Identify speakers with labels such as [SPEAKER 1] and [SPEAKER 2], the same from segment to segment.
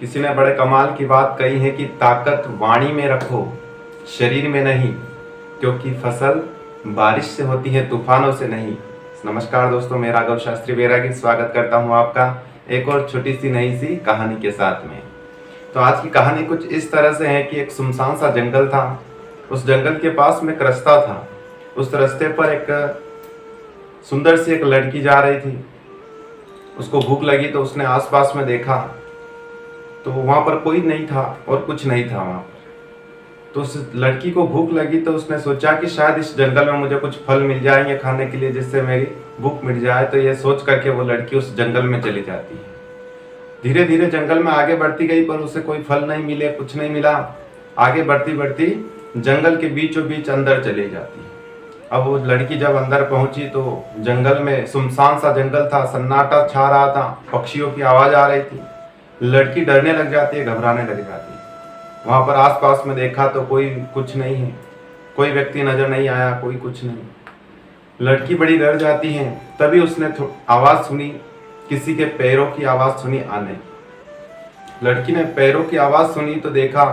[SPEAKER 1] किसी ने बड़े कमाल की बात कही है कि ताकत वाणी में रखो, शरीर में नहीं, क्योंकि फसल बारिश से होती है, तूफानों से नहीं। नमस्कार दोस्तों, मैं राघव शास्त्री बैरागी स्वागत करता हूं आपका एक और छोटी सी नई सी कहानी के साथ में। तो आज की कहानी कुछ इस तरह से है कि एक सुनसान सा जंगल था। उस जंगल के पास में एक रास्ता था। उस रास्ते पर एक सुंदर सी एक लड़की जा रही थी। उसको भूख लगी तो उसने आसपास में देखा तो वहाँ पर कोई नहीं था और कुछ नहीं था वहाँ पर। तो उस लड़की को भूख लगी तो उसने सोचा कि शायद इस जंगल में मुझे कुछ फल मिल जाएंगे खाने के लिए जिससे मेरी भूख मिट जाए। तो ये सोच करके वो लड़की उस जंगल में चली जाती है। धीरे धीरे जंगल में आगे बढ़ती गई पर उसे कोई फल नहीं मिले, कुछ नहीं मिला। आगे बढ़ती बढ़ती जंगल के बीचों बीच अंदर चली जाती है। अब वो लड़की जब अंदर पहुंची तो जंगल में सुनसान सा जंगल था, सन्नाटा छा रहा था, पक्षियों की आवाज आ रही थी। लड़की डरने लग जाती है, घबराने लग जाती है। वहां पर आसपास में देखा तो कोई कुछ नहीं है, कोई व्यक्ति नजर नहीं आया, कोई कुछ नहीं। लड़की बड़ी डर जाती है। तभी उसने आवाज सुनी, किसी के पैरों की आवाज सुनी आने। लड़की ने पैरों की आवाज सुनी तो देखा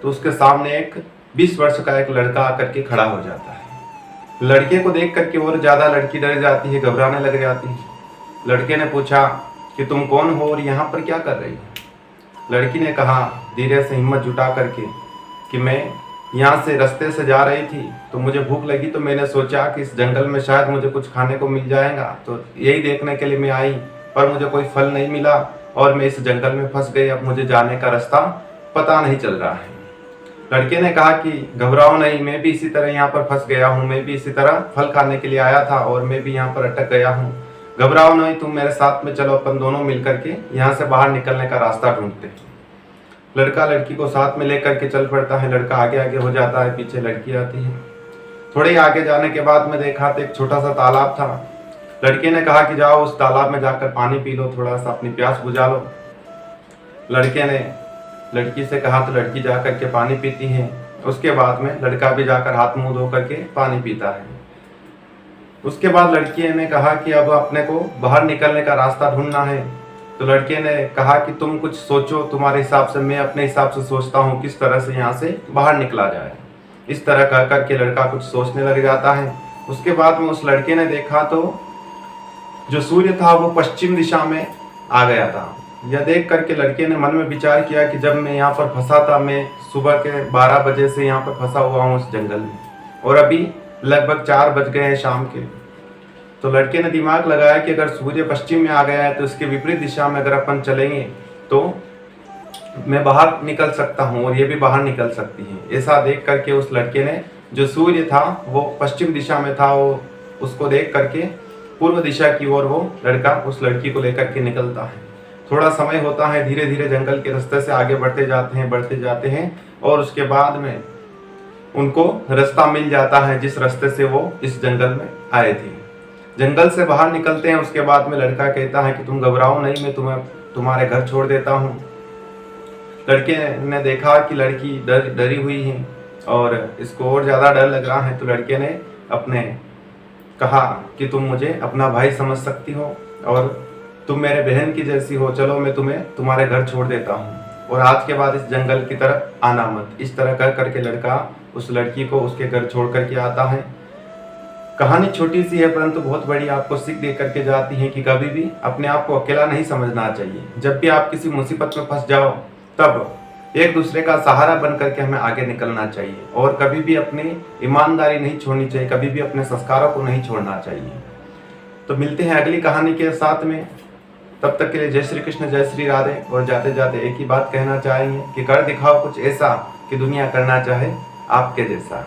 [SPEAKER 1] तो उसके सामने एक 20 वर्ष का एक लड़का आकर के खड़ा हो जाता है। लड़के को देख करके और ज्यादा लड़की डर जाती है, घबराने लग जाती है। लड़के ने पूछा कि तुम कौन हो और यहाँ पर क्या कर रही हो? लड़की ने कहा धीरे से हिम्मत जुटा करके कि मैं यहाँ से रास्ते से जा रही थी तो मुझे भूख लगी तो मैंने सोचा कि इस जंगल में शायद मुझे कुछ खाने को मिल जाएगा, तो यही देखने के लिए मैं आई, पर मुझे कोई फल नहीं मिला और मैं इस जंगल में फंस गई। अब मुझे जाने का रास्ता पता नहीं चल रहा है। लड़के ने कहा कि घबराओ नहीं, मैं भी इसी तरह यहाँ पर फंस गया हूँ, मैं भी इसी तरह फल खाने के लिए आया था और मैं भी यहाँ पर अटक गया हूँ। घबराओ नहीं, तुम मेरे साथ में चलो, अपन दोनों मिलकर के यहाँ से बाहर निकलने का रास्ता ढूंढते हैं। लड़का लड़की को साथ में लेकर के चल पड़ता है। लड़का आगे आगे हो जाता है, पीछे लड़की आती है। थोड़े आगे जाने के बाद में देखा तो एक छोटा सा तालाब था। लड़के ने कहा कि जाओ उस तालाब में जाकर पानी पी लो, थोड़ा सा अपनी प्यास बुझा लो। लड़के ने लड़की से कहा तो लड़की जा करके पानी पीती है। उसके बाद में लड़का भी जाकर हाथ मुंह धो करके पानी पीता है। उसके बाद लड़की ने कहा कि अब अपने को बाहर निकलने का रास्ता ढूंढना है। तो लड़के ने कहा कि तुम कुछ सोचो, तुम्हारे हिसाब से मैं अपने हिसाब से सोचता हूँ किस तरह से यहाँ से बाहर निकला जाए। इस तरह कह करके लड़का कुछ सोचने लग जाता है। उसके बाद में उस लड़के ने देखा तो जो सूर्य था वो पश्चिम दिशा में आ गया था। यह देख करके लड़के ने मन में विचार किया कि जब मैं यहाँ पर फंसा था, मैं सुबह के 12 बजे से यहाँ पर फंसा हुआ हूँ उस जंगल में और अभी लगभग 4 बज गए हैं शाम के। तो लड़के ने दिमाग लगाया कि अगर सूर्य पश्चिम में आ गया है तो इसके विपरीत दिशा में अगर अपन चलेंगे तो मैं बाहर निकल सकता हूँ और ये भी बाहर निकल सकती है। ऐसा देख करके उस लड़के ने, जो सूर्य था वो पश्चिम दिशा में था, वो उसको देख करके पूर्व दिशा की ओर वो लड़का उस लड़की को लेकर के निकलता है। थोड़ा समय होता है, धीरे धीरे जंगल के रास्ते से आगे बढ़ते जाते हैं और उसके बाद में उनको रास्ता मिल जाता है जिस रास्ते से वो इस जंगल में आए थे। जंगल से बाहर निकलते हैं। उसके बाद में लड़का कहता है कि तुम घबराओ नहीं, मैं तुम्हें तुम्हारे घर छोड़ देता हूँ। लड़के ने देखा कि लड़की डरी हुई है और इसको और ज़्यादा डर लग रहा है। तो लड़के ने अपने कहा कि तुम मुझे अपना भाई समझ सकती हो और तुम मेरे बहन की जैसी हो, चलो मैं तुम्हें तुम्हारे घर छोड़ देता हूँ और आज के बाद इस जंगल की तरफ आना मत। इस तरह कर करके लड़का उस लड़की को उसके घर छोड़ करके आता है। कहानी छोटी सी है परंतु बहुत बड़ी आपको सीख दे करके जाती है कि कभी भी अपने आप को अकेला नहीं समझना चाहिए। जब भी आप किसी मुसीबत में फंस जाओ तब एक दूसरे का सहारा बन करके हमें आगे निकलना चाहिए और कभी भी अपनी ईमानदारी नहीं छोड़नी चाहिए, कभी भी अपने संस्कारों को नहीं छोड़ना चाहिए। तो मिलते हैं अगली कहानी के साथ में। तब तक के लिए जय श्री कृष्ण, जय श्री राधे। और जाते जाते एक ही बात कहना चाहेंगे कि कर दिखाओ कुछ ऐसा कि दुनिया करना चाहे आपके जैसा।